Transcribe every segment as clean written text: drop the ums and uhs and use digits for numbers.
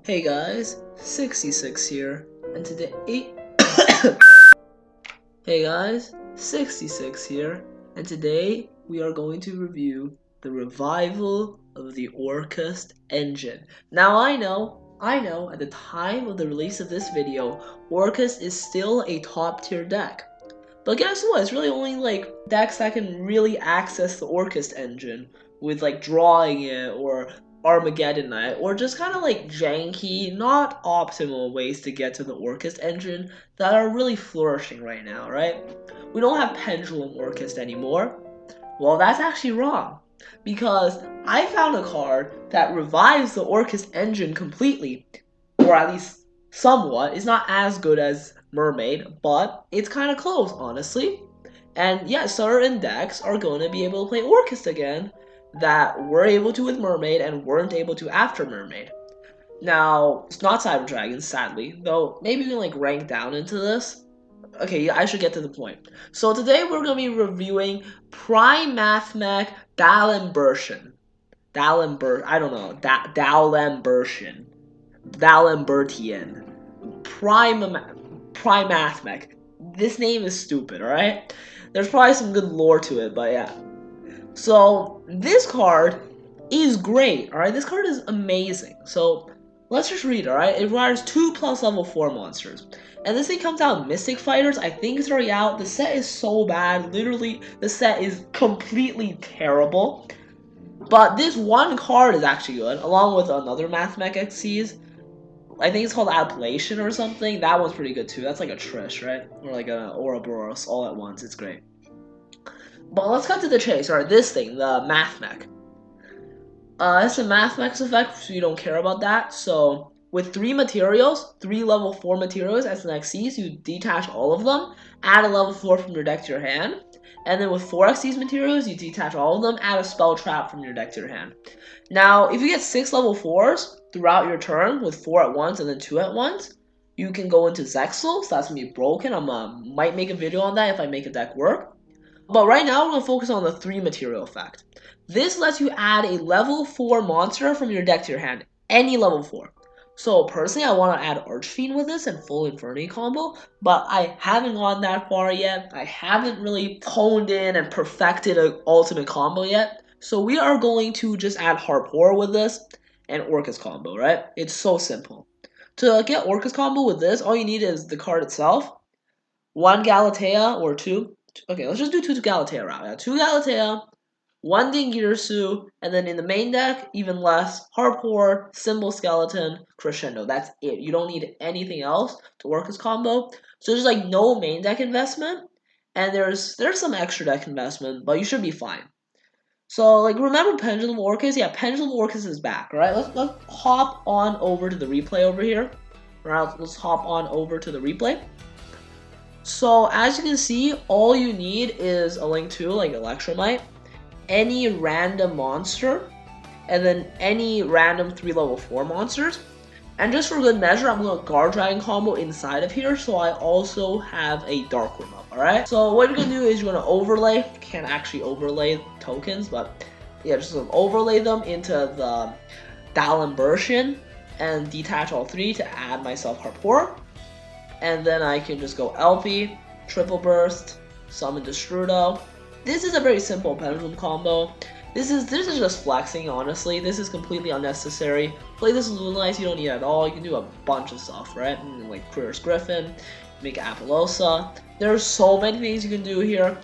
Hey guys, 66 here, and today Hey guys, 66 here, and today we are going to review the revival of the Orcust engine. Now I know, at the time of the release of this video, Orcust is still a top tier deck. But guess what? It's really only like decks that can really access the Orcust engine with like drawing it or Armageddon Knight, or just kind of like janky, not optimal ways to get to the Orcust engine that are really flourishing right now, right? We don't have Pendulum Orcust anymore. Well, that's actually wrong, because I found a card that revives the Orcust engine completely, or at least somewhat. It's not as good as Mermaid, but it's kind of close, honestly. And yeah, certain decks are going to be able to play Orcust again that were able to with Mermaid and weren't able to after Mermaid. Now, it's not Cyber Dragon, sadly, though maybe we can like rank down into this. Okay, yeah, I should get to the point. So today we're going to be reviewing Primathmech Dalembertian. I don't know, Dalembertian. Alembertian. Primathmech. This name is stupid, alright? There's probably some good lore to it, but yeah. So, this card is great, alright? This card is amazing. So, let's just read, alright? It requires 2+ level 4 monsters. And this thing comes out Mystic Fighters. I think it's already out. The set is so bad. Literally, the set is completely terrible. But this one card is actually good, along with another Mathmech XCs. I think it's called Ablation or something. That one's pretty good too. That's like a Trish, right? Or like a Ouroboros all at once. It's great. But let's cut to the chase. Alright, this thing, the Mathmech. It's a Mathmech effect, so you don't care about that. So, with 3 materials, 3 level 4 materials as an XCs, you detach all of them, add a level 4 from your deck to your hand. And then with 4 XCs materials, you detach all of them, add a spell trap from your deck to your hand. Now, if you get 6 level 4s throughout your turn with 4 at once and then 2 at once, you can go into Zexal, so that's going to be broken. I might make a video on that if I make a deck work. But right now, we're going to focus on the 3 material effect. This lets you add a level 4 monster from your deck to your hand, any level 4. So personally, I want to add Archfiend with this and full Inferno combo, but I haven't gone that far yet. I haven't really honed in and perfected an ultimate combo yet. So we are going to just add Harp Horror with this and Orcust combo, right? It's so simple. To get Orcust combo with this, all you need is the card itself, 1 Galatea or 2. Okay, let's just do 2 Galatea route. Yeah, 2 Galatea, 1 Dingirsu, and then in the main deck, even less, Harp Horror, Symbol Skeleton, Crescendo. That's it. You don't need anything else to work this combo. So there's like no main deck investment, and there's some extra deck investment, but you should be fine. So like remember Pendulum Orcust? Yeah, Pendulum Orcust is back, alright? Let's hop on over to the replay over here. Alright, let's hop on over to the replay. So as you can see, all you need is a Link 2, like Electromite, any random monster, and then any random 3 level 4 monsters. And just for good measure, I'm going to Guard Dragon combo inside of here, so I also have a Dark Worm up, alright? So what you're going to do is you're going to overlay, can't actually overlay tokens, but yeah, just overlay them into the Dalembertian, and detach all 3 to add myself Harp Horror. And then I can just go LP, Triple Burst, Summon Destrudo. This is a very simple Pendulum combo. This is just flexing, honestly. This is completely unnecessary. Play this with Lunalize, you don't need it at all. You can do a bunch of stuff, right? Like Queer's Griffin, make Apollosa. There's so many things you can do here.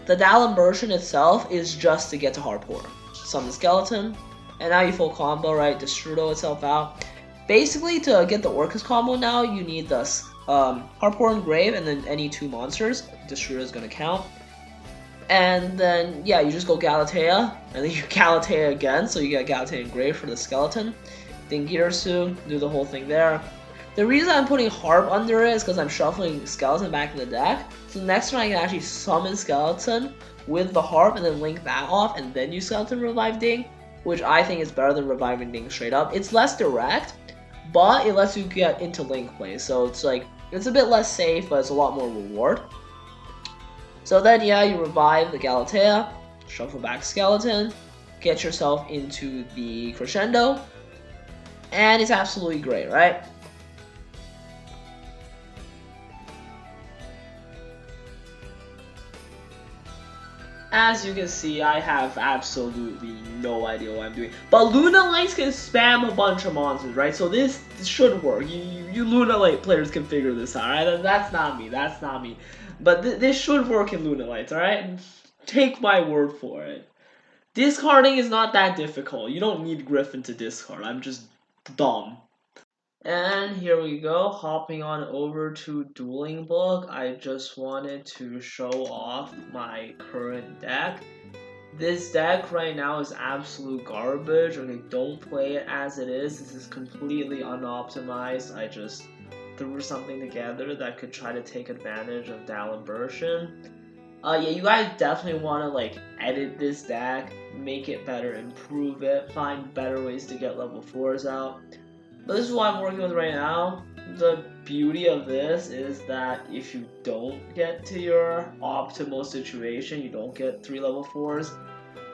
The Dalembertian itself is just to get to Harp Horror. Summon Skeleton, and now you full combo, right? Destrudo itself out. Basically, to get the Orcust combo now, you need this Harp Horror and Grave, and then any 2 monsters. Destrudo is going to count. And then, yeah, you just go Galatea, and then you Galatea again, so you get Galatea and Grave for the skeleton. Then Girsu, do the whole thing there. The reason I'm putting Harp under it is because I'm shuffling Skeleton back in the deck. So next turn I can actually summon Skeleton with the Harp and then link that off, and then use Skeleton Revive Ding, which I think is better than Reviving Ding straight up. It's less direct, but it lets you get into link play, so it's like, it's a bit less safe, but it's a lot more reward. So then, yeah, you revive the Galatea, shuffle back Skeleton, get yourself into the Crescendo, and it's absolutely great, right? As you can see, I have absolutely no idea what I'm doing. But Luna Lights can spam a bunch of monsters, right? So this should work. You Luna Light players can figure this out, right? That's not me. That's not me. But this should work in Luna Lights, alright? Take my word for it. Discarding is not that difficult. You don't need Griffin to discard. I'm just dumb. And here we go, hopping on over to Dueling Book. I just wanted to show off my current deck. This deck right now is absolute garbage. Okay, don't play it as it is. This is completely unoptimized. I just threw something together that could try to take advantage of alembertian. Yeah, you guys definitely want to like edit this deck, make it better, improve it, find better ways to get level 4s out. But this is what I'm working with right now. The beauty of this is that if you don't get to your optimal situation, you don't get 3 level 4s,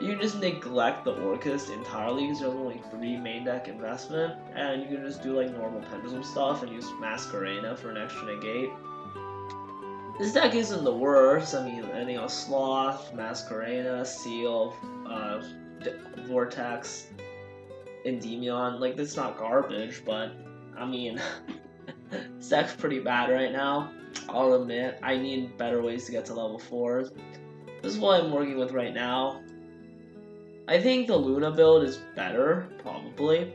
you can just neglect the Orcust entirely because there's only 3 main deck investment, and you can just do like normal Pendulum stuff and use Masquerena for an extra negate. This deck isn't the worst. I mean, anything else, Sloth, Masquerena, Seal, Vortex, Endymion, like, this is not garbage, but, I mean, this deck's pretty bad right now. I'll admit, I need better ways to get to level 4s. This is what I'm working with right now. I think the Luna build is better, probably.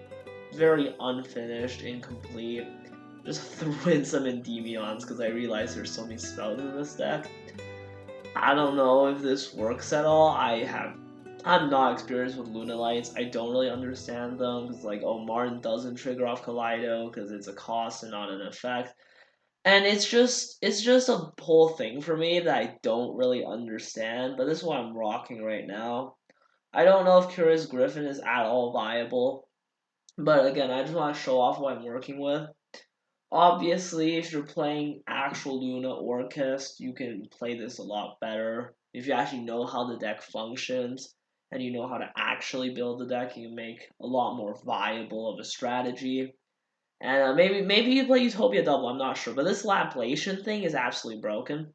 Very unfinished, incomplete. Just threw in some Endymions because I realized there's so many spells in this deck. I don't know if this works at all. I'm not experienced with Luna Lights. I don't really understand them because, like, oh, Martin doesn't trigger off Kaleido because it's a cost and not an effect. And it's just a whole thing for me that I don't really understand. But this is what I'm rocking right now. I don't know if Curious Griffin is at all viable. But again, I just want to show off what I'm working with. Obviously, if you're playing actual Luna Orcust, you can play this a lot better. If you actually know how the deck functions, and you know how to actually build the deck, you can make a lot more viable of a strategy. And maybe you play Utopia Double, I'm not sure. But this Laplation thing is absolutely broken.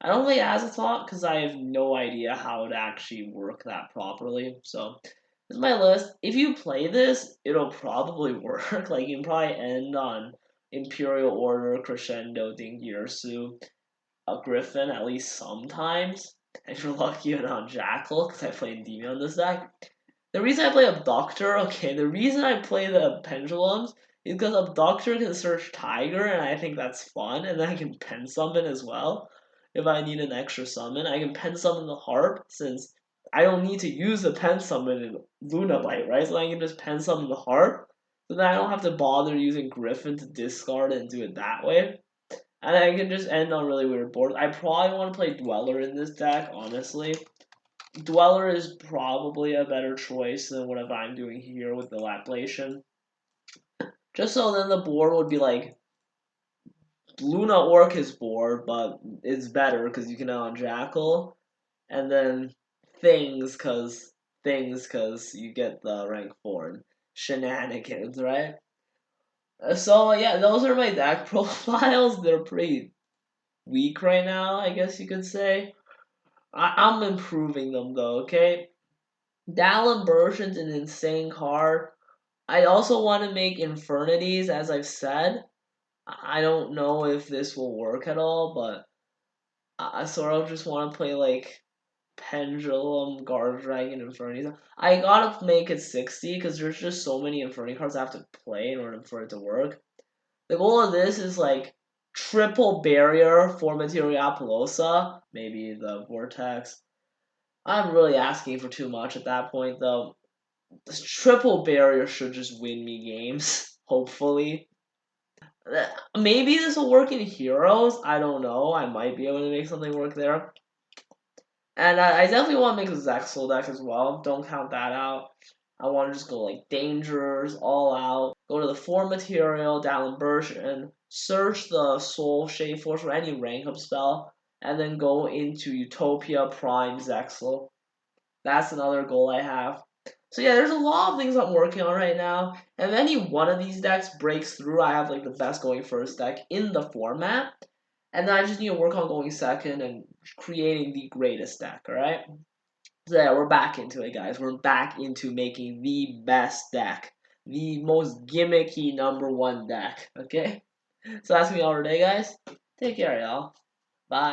I don't play Azathoth because I have no idea how to actually work that properly. So, this is my list. If you play this, it'll probably work. Like, you can probably end on Imperial Order, Crescendo, Dingirsu, a Griffin at least sometimes. If you're lucky, even on Jackal, because I play Endymion on this deck. The reason I play Abductor, okay, the reason I play the Pendulums is because Abductor can search Tiger, and I think that's fun, and then I can pen summon as well. If I need an extra summon, I can pen summon the Harp, since I don't need to use the pen summon in Luna Bite, right? So I can just pen summon the Harp, so then I don't have to bother using Griffin to discard and do it that way. And I can just end on really weird boards. I probably want to play Dweller in this deck, honestly. Dweller is probably a better choice than whatever I'm doing here with the Laplation. Just so then the board would be like Luna Orcust board, but it's better because you can on Jackal, and then things cause you get the rank 4 and shenanigans, right? So yeah, those are my deck profiles. They're pretty weak right now, I guess you could say. I'm improving them though, okay? Dalembertian's an insane card. I also want to make Infernities, as I've said. I don't know if this will work at all, but I sort of just want to play like Pendulum, Guard Dragon, Infernities. I gotta make it 60 because there's just so many Inferni cards I have to play in order for it to work. The goal of this is like triple barrier for Materiapulosa, maybe the Vortex. I'm really asking for too much at that point, though. This triple barrier should just win me games, hopefully. Maybe this will work in Heroes. I don't know. I might be able to make something work there. And I definitely want to make a Zexal deck as well. Don't count that out. I want to just go like Dangers, All Out, go to the 4 material, Dalembertian, search the Soul Shade Force for any rank up spell, and then go into Utopia Prime Zexal. That's another goal I have. So yeah, there's a lot of things I'm working on right now. And if any one of these decks breaks through, I have like the best going first deck in the format. And then I just need to work on going second and creating the greatest deck, alright? So yeah, we're back into it, guys. We're back into making the best deck. The most gimmicky #1 deck, okay? So that's me all today, guys. Take care, y'all. Bye.